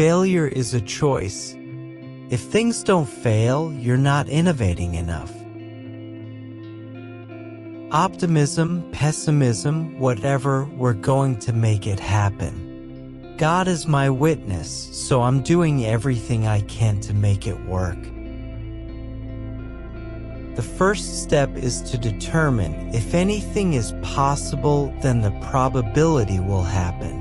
Failure is a choice. If things don't fail, you're not innovating enough. Optimism, pessimism, whatever, we're going to make it happen. God is my witness, so I'm doing everything I can to make it work. The first step is to determine if anything is possible, then the probability will happen.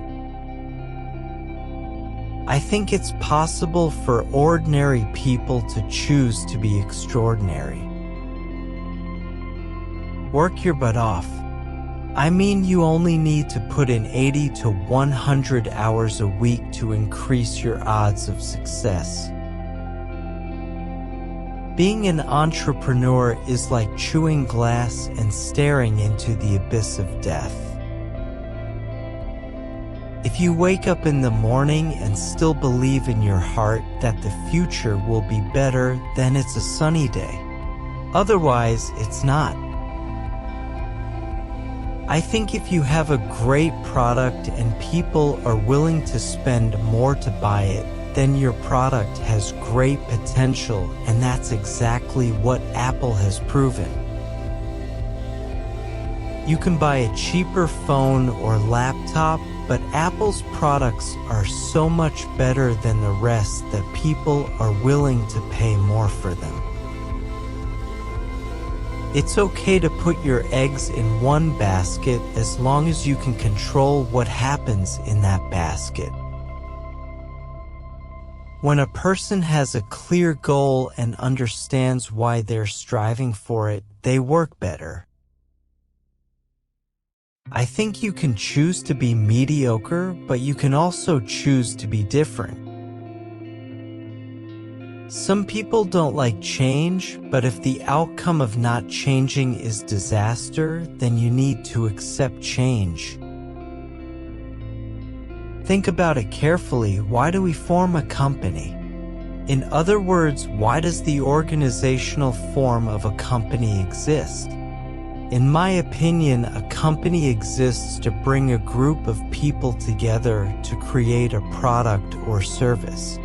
I think it's possible for ordinary people to choose to be extraordinary. Work your butt off. I mean, you only need to put in 80 to 100 hours a week to increase your odds of success. Being an entrepreneur is like chewing glass and staring into the abyss of death. If you wake up in the morning and still believe in your heart that the future will be better, then it's a sunny day. Otherwise, it's not. I think if you have a great product and people are willing to spend more to buy it, then your product has great potential, and that's exactly what Apple has proven. You can buy a cheaper phone or laptop, but Apple's products are so much better than the rest that people are willing to pay more for them. It's okay to put your eggs in one basket as long as you can control what happens in that basket. When a person has a clear goal and understands why they're striving for it, they work better. I think you can choose to be mediocre, but you can also choose to be different. Some people don't like change, but if the outcome of not changing is disaster, then you need to accept change. Think about it carefully. Why do we form a company? In other words, why does the organizational form of a company exist? In my opinion, a company exists to bring a group of people together to create a product or service,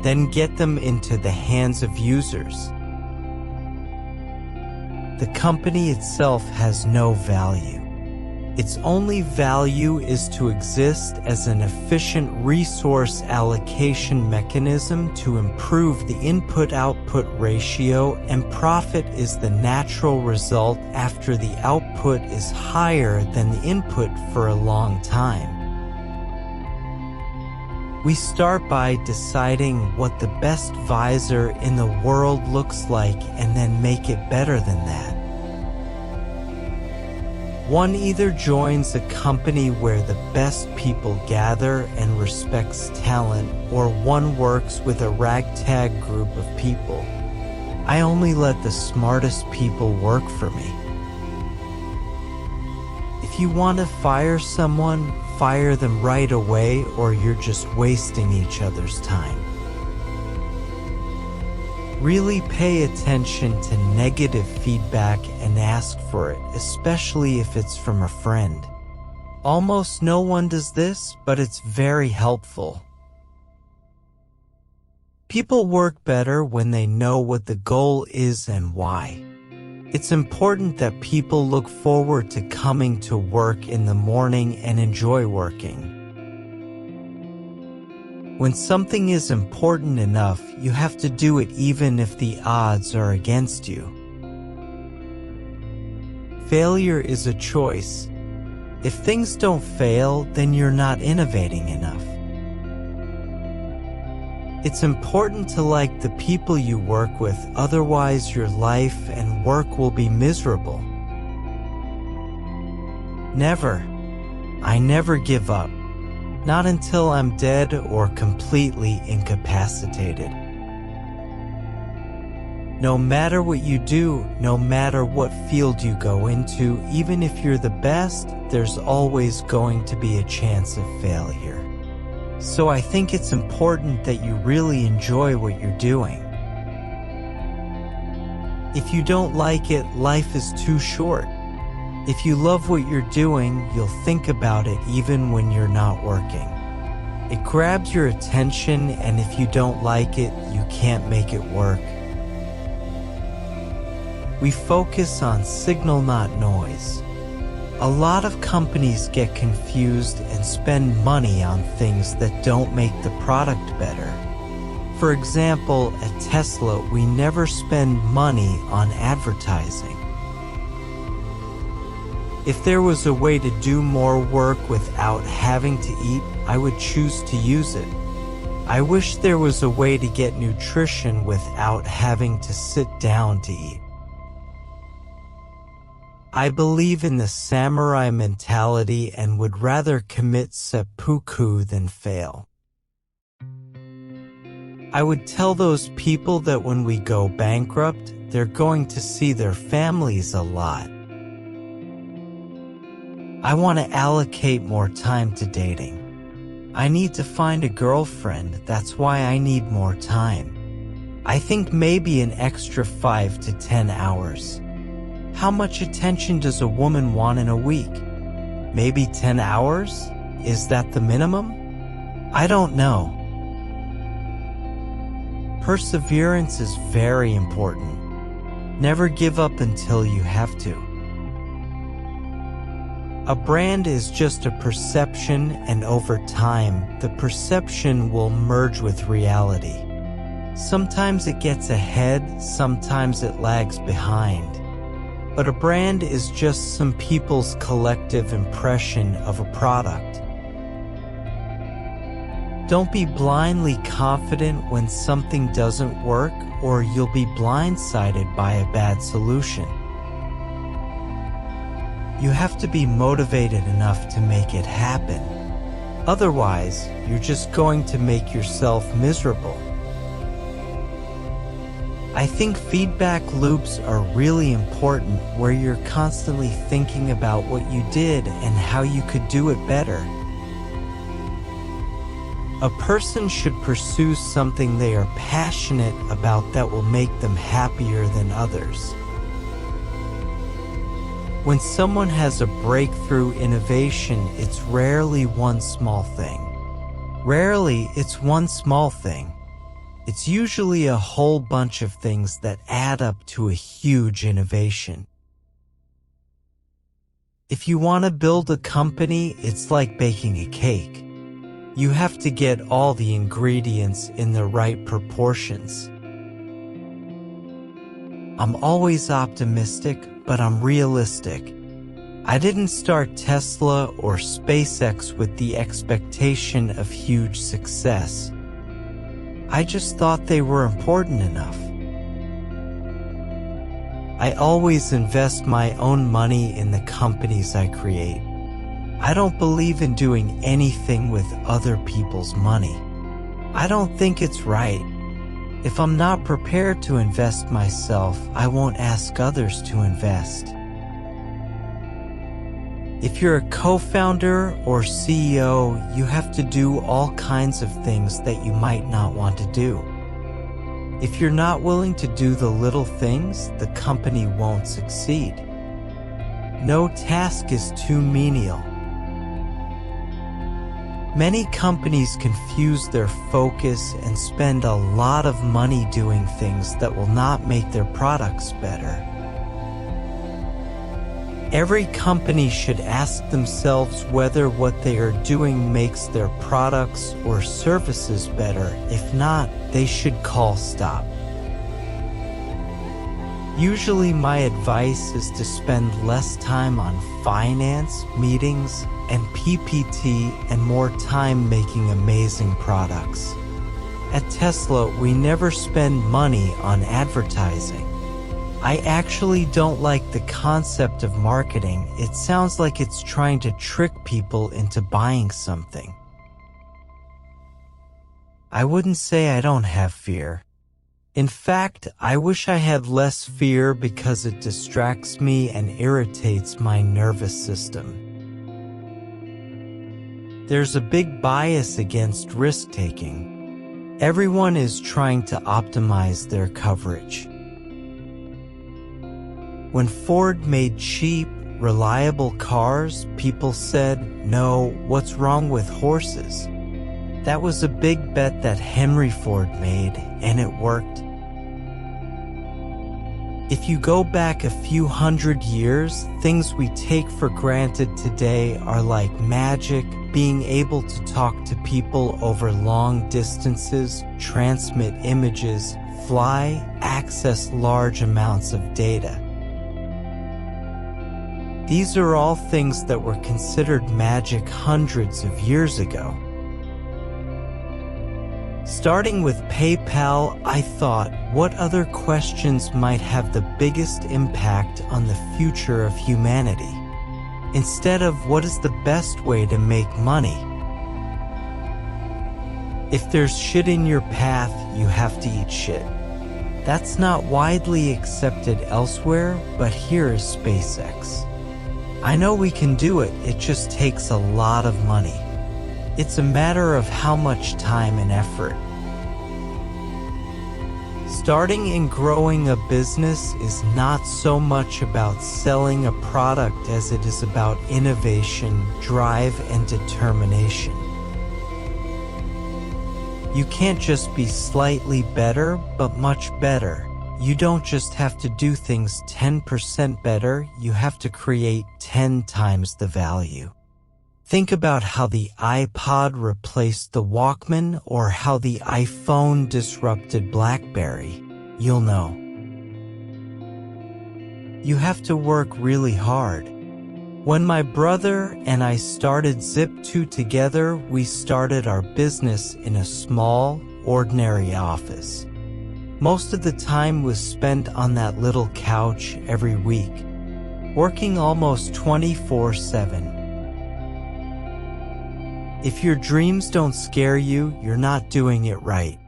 then get them into the hands of users. The company itself has no value. Its only value is to exist as an efficient resource allocation mechanism to improve the input-output ratio, and profit is the natural result after the output is higher than the input for a long time. We start by deciding what the best visor in the world looks like and then make it better than that. One either joins a company where the best people gather and respects talent, or one works with a ragtag group of people. I only let the smartest people work for me. If you want to fire someone, fire them right away, or you're just wasting each other's time. Really pay attention to negative feedback and ask for it, especially if it's from a friend. Almost no one does this, but it's very helpful. People work better when they know what the goal is and why. It's important that people look forward to coming to work in the morning and enjoy working. When something is important enough, you have to do it even if the odds are against you. Failure is a choice. If things don't fail, then you're not innovating enough. It's important to like the people you work with, otherwise your life and work will be miserable. I never give up. Not until I'm dead or completely incapacitated. No matter what you do, no matter what field you go into, even if you're the best, there's always going to be a chance of failure. So I think it's important that you really enjoy what you're doing. If you don't like it, life is too short. If you love what you're doing, you'll think about it even when you're not working. It grabs your attention, and if you don't like it, you can't make it work. We focus on signal, not noise. A lot of companies get confused and spend money on things that don't make the product better. For example, at Tesla, we never spend money on advertising. If there was a way to do more work without having to eat, I would choose to use it. I wish there was a way to get nutrition without having to sit down to eat. I believe in the samurai mentality and would rather commit seppuku than fail. I would tell those people that when we go bankrupt, they're going to see their families a lot. I want to allocate more time to dating. I need to find a girlfriend, that's why I need more time. I think maybe an extra 5 to 10 hours. How much attention does a woman want in a week? Maybe 10 hours? Is that the minimum? I don't know. Perseverance is very important. Never give up until you have to. A brand is just a perception, and over time, the perception will merge with reality. Sometimes it gets ahead, sometimes it lags behind. But a brand is just some people's collective impression of a product. Don't be blindly confident when something doesn't work, or you'll be blindsided by a bad solution. You have to be motivated enough to make it happen. Otherwise, you're just going to make yourself miserable. I think feedback loops are really important, where you're constantly thinking about what you did and how you could do it better. A person should pursue something they are passionate about that will make them happier than others. When someone has a breakthrough innovation, it's rarely one small thing. Rarely, it's one small thing. It's usually a whole bunch of things that add up to a huge innovation. If you want to build a company, it's like baking a cake. You have to get all the ingredients in the right proportions. I'm always optimistic, but I'm realistic. I didn't start Tesla or SpaceX with the expectation of huge success. I just thought they were important enough. I always invest my own money in the companies I create. I don't believe in doing anything with other people's money. I don't think it's right. If I'm not prepared to invest myself, I won't ask others to invest. If you're a co-founder or CEO, you have to do all kinds of things that you might not want to do. If you're not willing to do the little things, the company won't succeed. No task is too menial. Many companies confuse their focus and spend a lot of money doing things that will not make their products better. Every company should ask themselves whether what they are doing makes their products or services better. If not, they should call stop. Usually my advice is to spend less time on finance, meetings, and PPT and more time making amazing products. At Tesla, we never spend money on advertising. I actually don't like the concept of marketing. It sounds like it's trying to trick people into buying something. I wouldn't say I don't have fear. In fact, I wish I had less fear because it distracts me and irritates my nervous system. There's a big bias against risk-taking. Everyone is trying to optimize their coverage. When Ford made cheap, reliable cars, people said, "No, what's wrong with horses?" That was a big bet that Henry Ford made, and it worked. If you go back a few hundred years, things we take for granted today are like magic, being able to talk to people over long distances, transmit images, fly, access large amounts of data. These are all things that were considered magic hundreds of years ago. Starting with PayPal, I thought, what other questions might have the biggest impact on the future of humanity? Instead of what is the best way to make money? If there's shit in your path, you have to eat shit. That's not widely accepted elsewhere, but here is SpaceX. I know we can do it, it just takes a lot of money. It's a matter of how much time and effort. Starting and growing a business is not so much about selling a product as it is about innovation, drive, and determination. You can't just be slightly better, but much better. You don't just have to do things 10% better, you have to create 10 times the value. Think about how the iPod replaced the Walkman or how the iPhone disrupted BlackBerry. You'll know. You have to work really hard. When my brother and I started Zip2 together, we started our business in a small, ordinary office. Most of the time was spent on that little couch every week, working almost 24/7. If your dreams don't scare you, you're not doing it right.